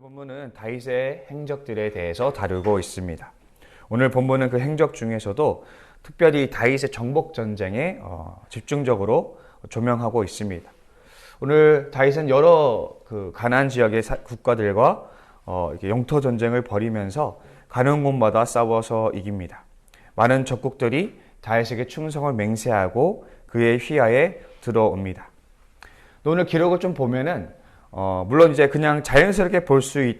본문은 다윗의 행적들에 대해서 다루고 있습니다. 오늘 본문은 그 행적 중에서도 특별히 다윗의 정복 전쟁에 집중적으로 조명하고 있습니다. 오늘 다윗은 여러 가나안 지역의 국가들과 이렇게 영토 전쟁을 벌이면서 가는 곳마다 싸워서 이깁니다. 많은 적국들이 다윗에게 충성을 맹세하고 그의 휘하에 들어옵니다. 오늘 기록을 좀 보면은 물론 이제 그냥 자연스럽게 볼 수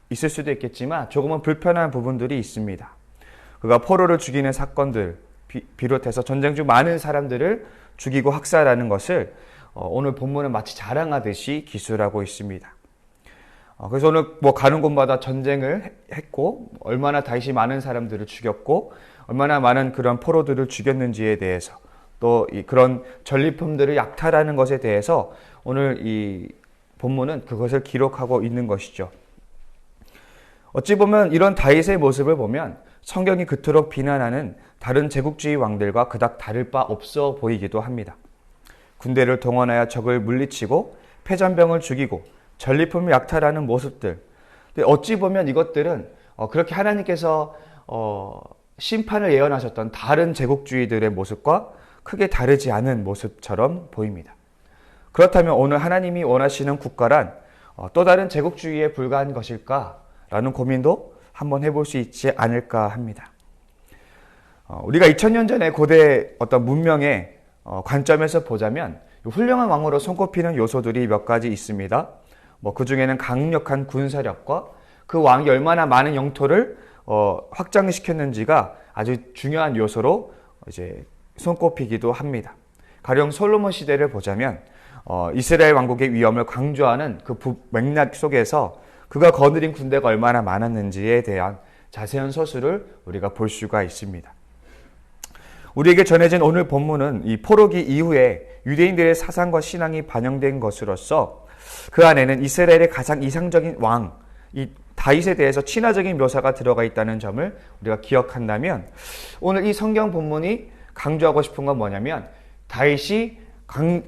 있을 수도 있겠지만 조금은 불편한 부분들이 있습니다. 그가 포로를 죽이는 사건들 비롯해서 전쟁 중 많은 사람들을 죽이고 학살하는 것을 오늘 본문은 마치 자랑하듯이 기술하고 있습니다. 그래서 오늘 가는 곳마다 전쟁을 했고 얼마나 다윗이 많은 사람들을 죽였고 얼마나 많은 그런 포로들을 죽였는지에 대해서 또 그런 전리품들을 약탈하는 것에 대해서 오늘 이 본문은 그것을 기록하고 있는 것이죠. 어찌 보면 이런 다윗의 모습을 보면 성경이 그토록 비난하는 다른 제국주의 왕들과 그닥 다를 바 없어 보이기도 합니다. 군대를 동원하여 적을 물리치고 패전병을 죽이고 전리품을 약탈하는 모습들. 어찌 보면 이것들은 그렇게 하나님께서 심판을 예언하셨던 다른 제국주의들의 모습과 크게 다르지 않은 모습처럼 보입니다. 그렇다면 오늘 하나님이 원하시는 국가란 또 다른 제국주의에 불과한 것일까라는 고민도 한번 해볼 수 있지 않을까 합니다. 우리가 2000년 전에 고대 어떤 문명의 관점에서 보자면 훌륭한 왕으로 손꼽히는 요소들이 몇 가지 있습니다. 그 중에는 강력한 군사력과 그 왕이 얼마나 많은 영토를 확장시켰는지가 아주 중요한 요소로 이제 손꼽히기도 합니다. 가령 솔로몬 시대를 보자면 이스라엘 왕국의 위엄을 강조하는 그 맥락 속에서 그가 거느린 군대가 얼마나 많았는지에 대한 자세한 서술을 우리가 볼 수가 있습니다. 우리에게 전해진 오늘 본문은 이 포로기 이후에 유대인들의 사상과 신앙이 반영된 것으로서 그 안에는 이스라엘의 가장 이상적인 왕, 이 다윗에 대해서 친화적인 묘사가 들어가 있다는 점을 우리가 기억한다면 오늘 이 성경 본문이 강조하고 싶은 건 뭐냐면 다윗이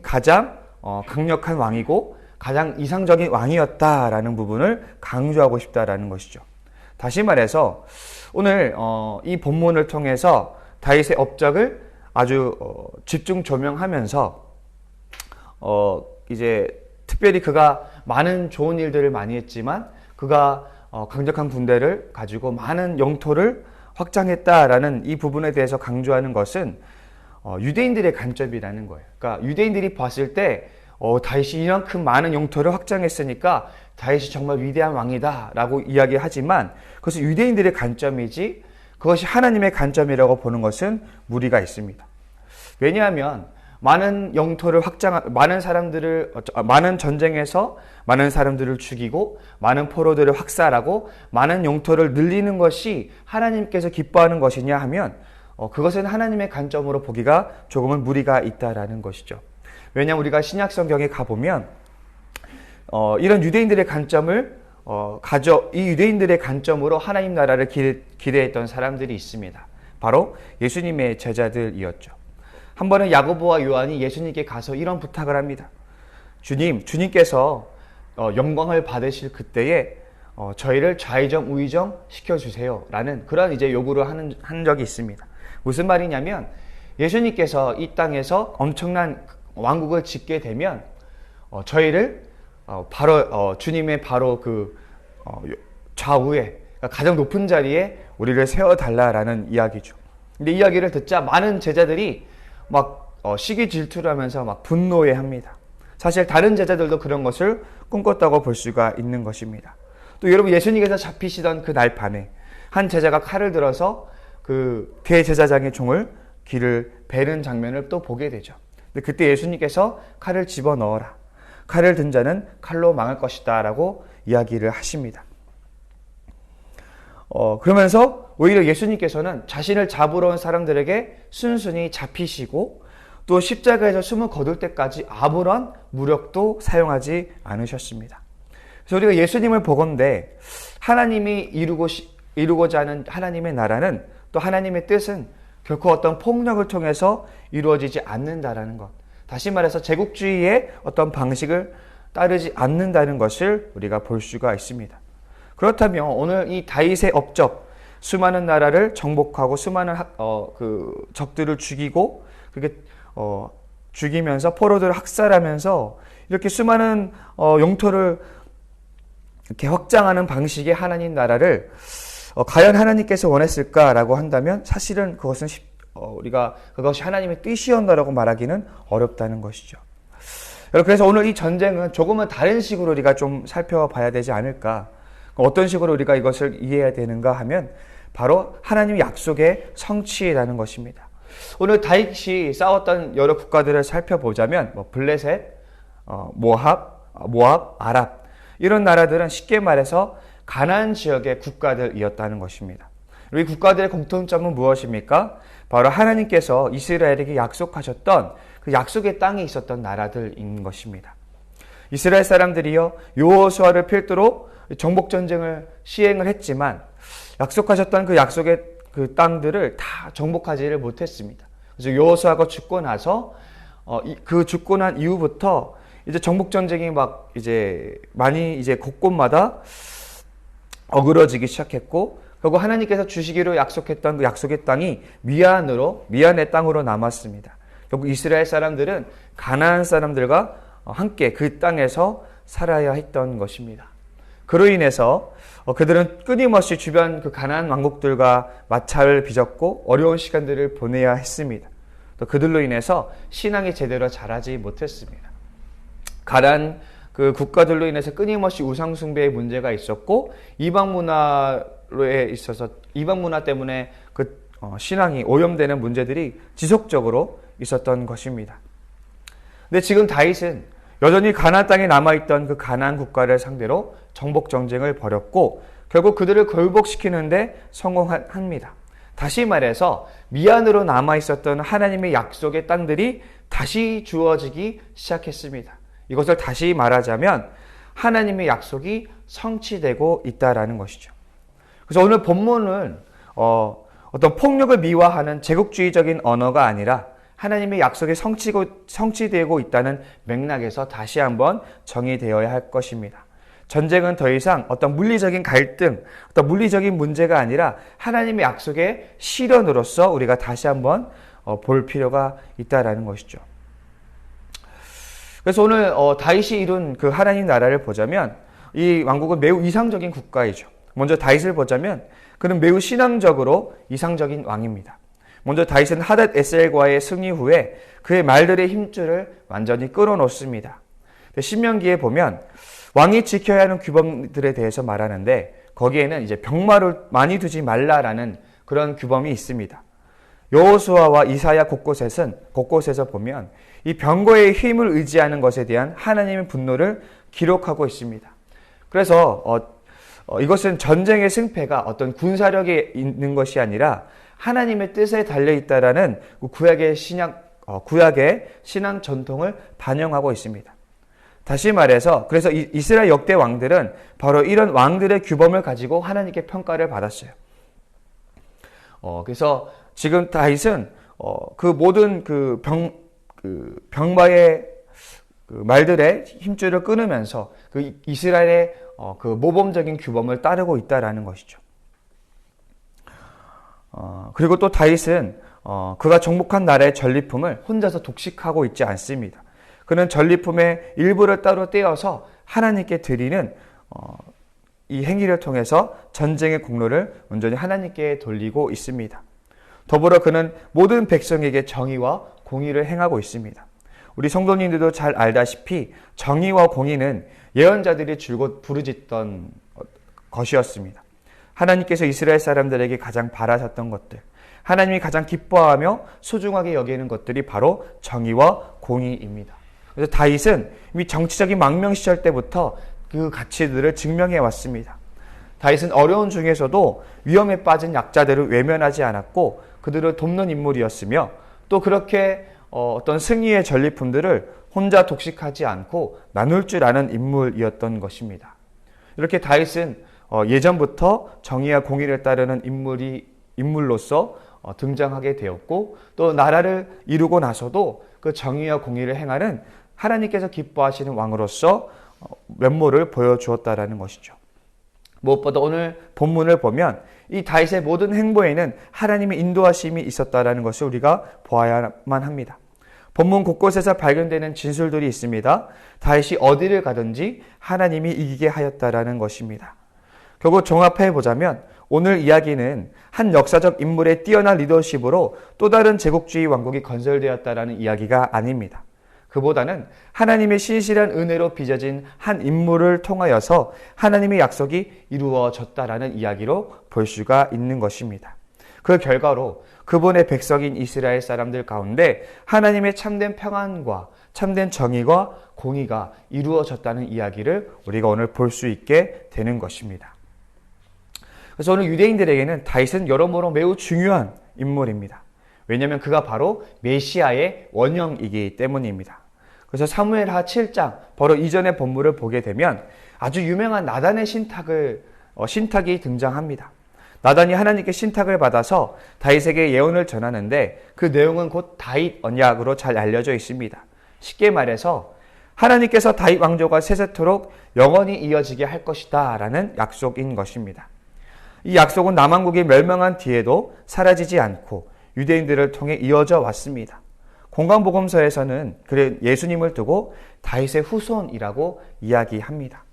가장 강력한 왕이고 가장 이상적인 왕이었다라는 부분을 강조하고 싶다라는 것이죠. 다시 말해서 오늘 이 본문을 통해서 다윗의 업적을 아주 집중 조명하면서 이제 특별히 그가 많은 좋은 일들을 많이 했지만 그가 강력한 군대를 가지고 많은 영토를 확장했다라는 이 부분에 대해서 강조하는 것은 유대인들의 관점이라는 거예요. 그러니까 유대인들이 봤을 때 다윗이 이만큼 많은 영토를 확장했으니까 다윗이 정말 위대한 왕이다 라고 이야기하지만 그것은 유대인들의 관점이지 그것이 하나님의 관점이라고 보는 것은 무리가 있습니다. 왜냐하면 많은 영토를 많은 전쟁에서 많은 사람들을 죽이고 많은 포로들을 학살하고 많은 영토를 늘리는 것이 하나님께서 기뻐하는 것이냐 하면 그것은 하나님의 관점으로 보기가 조금은 무리가 있다라는 것이죠. 왜냐하면 우리가 신약 성경에 가보면 이런 유대인들의 관점을 이 유대인들의 관점으로 하나님 나라를 기대했던 사람들이 있습니다. 바로 예수님의 제자들이었죠. 한 번은 야고보와 요한이 예수님께 가서 이런 부탁을 합니다. 주님께서 영광을 받으실 그때에 저희를 좌의정 우의정 시켜주세요 라는 그런 이제 요구를 한 적이 있습니다. 무슨 말이냐면 예수님께서 이 땅에서 엄청난 왕국을 짓게 되면 저희를 바로 주님의 바로 그 좌우에 가장 높은 자리에 우리를 세워달라라는 이야기죠. 근데 이야기를 듣자 많은 제자들이 막 시기 질투를 하면서 막 분노해합니다. 사실 다른 제자들도 그런 것을 꿈꿨다고 볼 수가 있는 것입니다. 또 여러분 예수님께서 잡히시던 그 날 밤에 한 제자가 칼을 들어서 그 대제사장의 종을 귀를 베는 장면을 또 보게 되죠. 근데 그때 예수님께서 칼을 집어넣어라. 칼을 든 자는 칼로 망할 것이다 라고 이야기를 하십니다. 그러면서 오히려 예수님께서는 자신을 잡으러 온 사람들에게 순순히 잡히시고 또 십자가에서 숨을 거둘 때까지 아무런 무력도 사용하지 않으셨습니다. 그래서 우리가 예수님을 보건대 하나님이 이루고자 하는 하나님의 나라는 또 하나님의 뜻은 결코 어떤 폭력을 통해서 이루어지지 않는다라는 것. 다시 말해서 제국주의의 어떤 방식을 따르지 않는다는 것을 우리가 볼 수가 있습니다. 그렇다면 오늘 이 다윗의 업적, 수많은 나라를 정복하고 수많은 적들을 죽이고 그렇게 죽이면서 포로들을 학살하면서 이렇게 수많은 영토를 이렇게 확장하는 방식의 하나님 나라를 과연 하나님께서 원했을까라고 한다면 사실은 그것은 우리가 그것이 하나님의 뜻이었다라고 말하기는 어렵다는 것이죠. 그래서 오늘 이 전쟁은 조금은 다른 식으로 우리가 좀 살펴봐야 되지 않을까. 어떤 식으로 우리가 이것을 이해해야 되는가 하면 바로 하나님의 약속의 성취라는 것입니다. 오늘 다윗이 싸웠던 여러 국가들을 살펴보자면 블레셋, 모압, 아랍 이런 나라들은 쉽게 말해서 가나안 지역의 국가들이었다는 것입니다. 이 국가들의 공통점은 무엇입니까? 바로 하나님께서 이스라엘에게 약속하셨던 그 약속의 땅에 있었던 나라들인 것입니다. 이스라엘 사람들이요 여호수아를 필두로 정복전쟁을 시행을 했지만 약속하셨던 그 약속의 그 땅들을 다 정복하지를 못했습니다. 그래서 여호수아가 죽고 나서 그 죽고 난 이후부터 이제 정복전쟁이 많이 곳곳마다 어그러지기 시작했고 결국 하나님께서 주시기로 약속했던 그 약속의 땅이 미안의 땅으로 남았습니다. 결국 이스라엘 사람들은 가나안 사람들과 함께 그 땅에서 살아야 했던 것입니다. 그로 인해서 그들은 끊임없이 주변 그 가나안 왕국들과 마찰을 빚었고 어려운 시간들을 보내야 했습니다. 또 그들로 인해서 신앙이 제대로 자라지 못했습니다. 가나안 그 국가들로 인해서 끊임없이 우상 숭배의 문제가 있었고 이방 문화 때문에 그 신앙이 오염되는 문제들이 지속적으로 있었던 것입니다. 근데 지금 다윗은 여전히 가나안 땅에 남아있던 그 가나안 국가를 상대로 정복 전쟁을 벌였고 결국 그들을 굴복시키는데 성공합니다. 다시 말해서 미안으로 남아있었던 하나님의 약속의 땅들이 다시 주어지기 시작했습니다. 이것을 다시 말하자면 하나님의 약속이 성취되고 있다라는 것이죠. 그래서 오늘 본문은 어떤 폭력을 미화하는 제국주의적인 언어가 아니라 하나님의 약속이 성취되고 있다는 맥락에서 다시 한번 정의되어야 할 것입니다. 전쟁은 더 이상 어떤 물리적인 갈등, 어떤 물리적인 문제가 아니라 하나님의 약속의 실현으로서 우리가 다시 한번 볼 필요가 있다라는 것이죠. 그래서 오늘 다윗이 이룬 그 하나님 나라를 보자면 이 왕국은 매우 이상적인 국가이죠. 먼저 다윗을 보자면 그는 매우 신앙적으로 이상적인 왕입니다. 먼저 다윗은 하닷 에셀과의 승리 후에 그의 말들의 힘줄을 완전히 끌어놓습니다. 신명기에 보면 왕이 지켜야 하는 규범들에 대해서 말하는데 거기에는 이제 병마를 많이 두지 말라라는 그런 규범이 있습니다. 여호수아와 이사야 곳곳에서 보면 이 병거의 힘을 의지하는 것에 대한 하나님의 분노를 기록하고 있습니다. 그래서 이것은 전쟁의 승패가 어떤 군사력에 있는 것이 아니라 하나님의 뜻에 달려있다라는 구약의 신앙 전통을 반영하고 있습니다. 다시 말해서 그래서 이스라엘 역대 왕들은 바로 이런 왕들의 규범을 가지고 하나님께 평가를 받았어요. 그래서 지금 다윗은 그 모든 병마의 말들의 힘줄을 끊으면서 그 이스라엘의 그 모범적인 규범을 따르고 있다라는 것이죠. 그리고 또 다윗은 그가 정복한 나라의 전리품을 혼자서 독식하고 있지 않습니다. 그는 전리품의 일부를 따로 떼어서 하나님께 드리는 이 행위를 통해서 전쟁의 공로를 온전히 하나님께 돌리고 있습니다. 더불어 그는 모든 백성에게 정의와 공의를 행하고 있습니다. 우리 성도님들도 잘 알다시피 정의와 공의는 예언자들이 줄곧 부르짖던 것이었습니다. 하나님께서 이스라엘 사람들에게 가장 바라셨던 것들, 하나님이 가장 기뻐하며 소중하게 여기는 것들이 바로 정의와 공의입니다. 그래서 다윗은 이미 정치적인 망명 시절 때부터 그 가치들을 증명해 왔습니다. 다윗은 어려운 중에서도 위험에 빠진 약자들을 외면하지 않았고 그들을 돕는 인물이었으며 또 그렇게 어떤 승리의 전리품들을 혼자 독식하지 않고 나눌 줄 아는 인물이었던 것입니다. 이렇게 다윗은 예전부터 정의와 공의를 따르는 인물로서 등장하게 되었고 또 나라를 이루고 나서도 그 정의와 공의를 행하는 하나님께서 기뻐하시는 왕으로서 면모를 보여주었다라는 것이죠. 무엇보다 오늘 본문을 보면 이 다윗의 모든 행보에는 하나님의 인도하심이 있었다라는 것을 우리가 보아야만 합니다. 본문 곳곳에서 발견되는 진술들이 있습니다. 다윗이 어디를 가든지 하나님이 이기게 하였다라는 것입니다. 결국 종합해 보자면 오늘 이야기는 한 역사적 인물의 뛰어난 리더십으로 또 다른 제국주의 왕국이 건설되었다라는 이야기가 아닙니다. 그보다는 하나님의 신실한 은혜로 빚어진 한 인물을 통하여서 하나님의 약속이 이루어졌다라는 이야기로 볼 수가 있는 것입니다. 그 결과로 그분의 백성인 이스라엘 사람들 가운데 하나님의 참된 평안과 참된 정의와 공의가 이루어졌다는 이야기를 우리가 오늘 볼 수 있게 되는 것입니다. 그래서 오늘 유대인들에게는 다윗은 여러모로 매우 중요한 인물입니다. 왜냐하면 그가 바로 메시아의 원형이기 때문입니다. 그래서 사무엘하 7장 바로 이전의 본문을 보게 되면 아주 유명한 나단의 신탁이 등장합니다. 나단이 하나님께 신탁을 받아서 다윗에게 예언을 전하는데 그 내용은 곧 다윗 언약으로 잘 알려져 있습니다. 쉽게 말해서 하나님께서 다윗 왕조가 세세토록 영원히 이어지게 할 것이다 라는 약속인 것입니다. 이 약속은 남왕국이 멸망한 뒤에도 사라지지 않고 유대인들을 통해 이어져 왔습니다. 공관복음서에서는 예수님을 두고 다윗의 후손이라고 이야기합니다.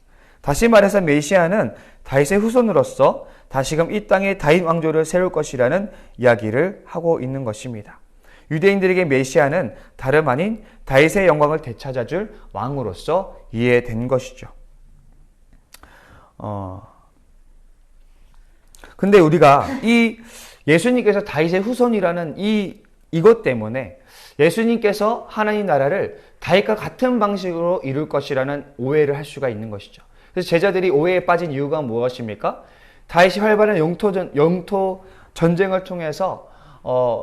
다시 말해서 메시아는 다윗의 후손으로서 다시금 이 땅에 다윗 왕조를 세울 것이라는 이야기를 하고 있는 것입니다. 유대인들에게 메시아는 다름 아닌 다윗의 영광을 되찾아줄 왕으로서 이해된 것이죠. 근데 우리가 이 예수님께서 다윗의 후손이라는 이것 때문에 예수님께서 하나님 나라를 다윗과 같은 방식으로 이룰 것이라는 오해를 할 수가 있는 것이죠. 그래서 제자들이 오해에 빠진 이유가 무엇입니까? 다윗이 활발한 영토 전쟁을 통해서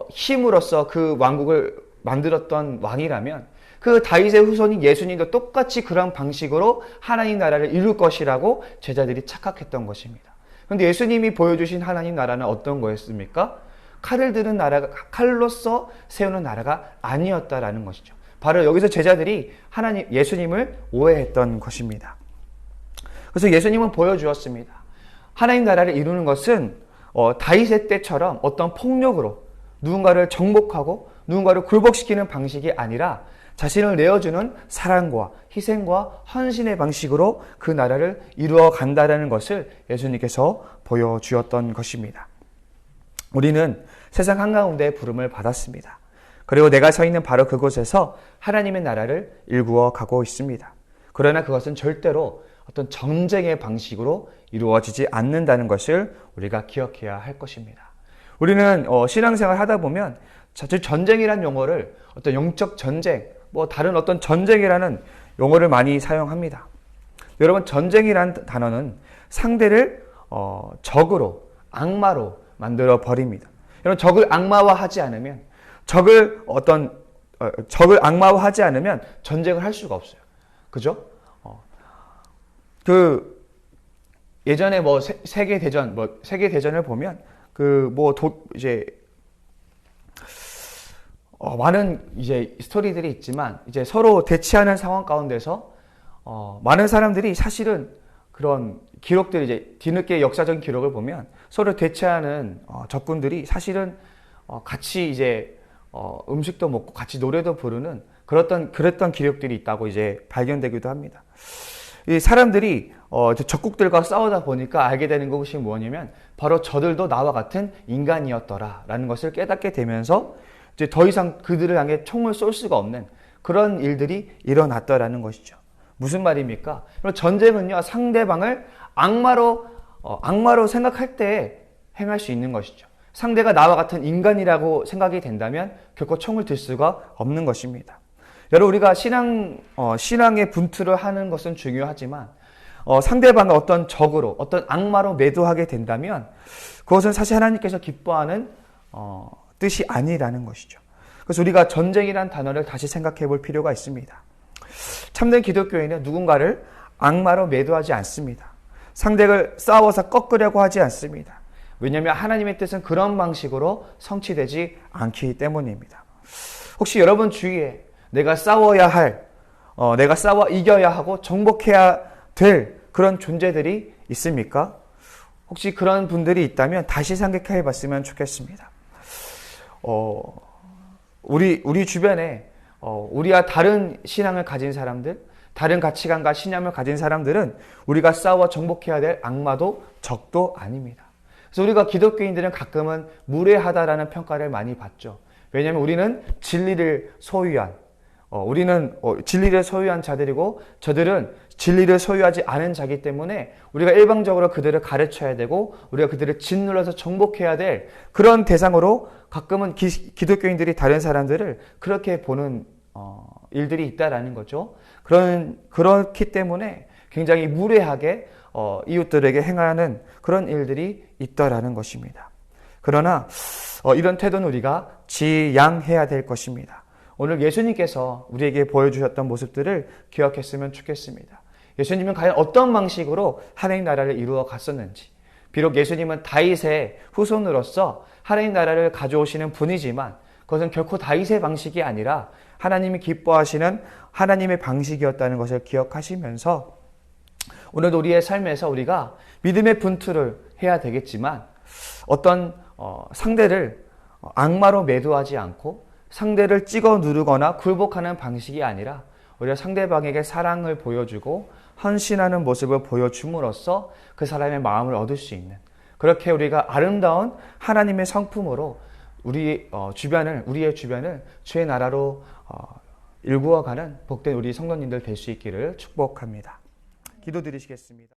힘으로써 그 왕국을 만들었던 왕이라면 그 다윗의 후손인 예수님도 똑같이 그런 방식으로 하나님 나라를 이룰 것이라고 제자들이 착각했던 것입니다. 그런데 예수님이 보여주신 하나님 나라는 어떤 거였습니까? 칼을 드는 나라가, 칼로서 세우는 나라가 아니었다라는 것이죠. 바로 여기서 제자들이 예수님을 오해했던 것입니다. 그래서 예수님은 보여주었습니다. 하나님 나라를 이루는 것은 다윗의 때처럼 어떤 폭력으로 누군가를 정복하고 누군가를 굴복시키는 방식이 아니라 자신을 내어주는 사랑과 희생과 헌신의 방식으로 그 나라를 이루어 간다는 것을 예수님께서 보여주었던 것입니다. 우리는 세상 한가운데 부름을 받았습니다. 그리고 내가 서 있는 바로 그곳에서 하나님의 나라를 일구어 가고 있습니다. 그러나 그것은 절대로 어떤 전쟁의 방식으로 이루어지지 않는다는 것을 우리가 기억해야 할 것입니다. 우리는 신앙생활 하다 보면 자주 전쟁이라는 용어를 어떤 영적 전쟁, 다른 어떤 전쟁이라는 용어를 많이 사용합니다. 여러분, 전쟁이라는 단어는 상대를 적으로, 악마로 만들어 버립니다. 여러분, 적을 악마화하지 않으면 악마화하지 않으면 전쟁을 할 수가 없어요. 그죠? 예전에 세계대전을 보면 많은 스토리들이 있지만 서로 대치하는 상황 가운데서 많은 사람들이 사실은 그런 기록들이 뒤늦게 역사적인 기록을 보면 서로 대치하는 적군들이 사실은 같이 음식도 먹고 같이 노래도 부르는 그랬던 기록들이 있다고 발견되기도 합니다. 이 사람들이 적국들과 싸우다 보니까 알게 되는 것이 뭐냐면 바로 저들도 나와 같은 인간이었더라라는 것을 깨닫게 되면서 더 이상 그들을 향해 총을 쏠 수가 없는 그런 일들이 일어났더라는 것이죠. 무슨 말입니까? 전쟁은요, 상대방을 악마로 생각할 때 행할 수 있는 것이죠. 상대가 나와 같은 인간이라고 생각이 된다면 결코 총을 들 수가 없는 것입니다. 여러분, 우리가 신앙의 분투를 하는 것은 중요하지만 상대방을 어떤 적으로, 어떤 악마로 매도하게 된다면 그것은 사실 하나님께서 기뻐하는 뜻이 아니라는 것이죠. 그래서 우리가 전쟁이라는 단어를 다시 생각해 볼 필요가 있습니다. 참된 기독교인은 누군가를 악마로 매도하지 않습니다. 상대를 싸워서 꺾으려고 하지 않습니다. 왜냐하면 하나님의 뜻은 그런 방식으로 성취되지 않기 때문입니다. 혹시 여러분 주위에 내가 싸워 이겨야 하고 정복해야 될 그런 존재들이 있습니까? 혹시 그런 분들이 있다면 다시 생각해 봤으면 좋겠습니다. 우리 주변에 우리와 다른 신앙을 가진 사람들, 다른 가치관과 신념을 가진 사람들은 우리가 싸워 정복해야 될 악마도 적도 아닙니다. 그래서 우리가 기독교인들은 가끔은 무례하다라는 평가를 많이 받죠. 왜냐하면 우리는 진리를 소유한 자들이고 저들은 진리를 소유하지 않은 자이기 때문에 우리가 일방적으로 그들을 가르쳐야 되고 우리가 그들을 짓눌러서 정복해야 될 그런 대상으로 가끔은 기독교인들이 다른 사람들을 그렇게 보는 일들이 있다라는 거죠. 그렇기 때문에 굉장히 무례하게 이웃들에게 행하는 그런 일들이 있다라는 것입니다. 그러나 이런 태도는 우리가 지양해야 될 것입니다. 오늘 예수님께서 우리에게 보여주셨던 모습들을 기억했으면 좋겠습니다. 예수님은 과연 어떤 방식으로 하나님 나라를 이루어 갔었는지, 비록 예수님은 다윗의 후손으로서 하나님 나라를 가져오시는 분이지만 그것은 결코 다윗의 방식이 아니라 하나님이 기뻐하시는 하나님의 방식이었다는 것을 기억하시면서 오늘도 우리의 삶에서 우리가 믿음의 분투를 해야 되겠지만 어떤 상대를 악마로 매도하지 않고 상대를 찍어 누르거나 굴복하는 방식이 아니라 오히려 상대방에게 사랑을 보여주고 헌신하는 모습을 보여줌으로써 그 사람의 마음을 얻을 수 있는, 그렇게 우리가 아름다운 하나님의 성품으로 우리의 주변을 주의 나라로 일구어가는 복된 우리 성도님들 될 수 있기를 축복합니다. 기도드리시겠습니다.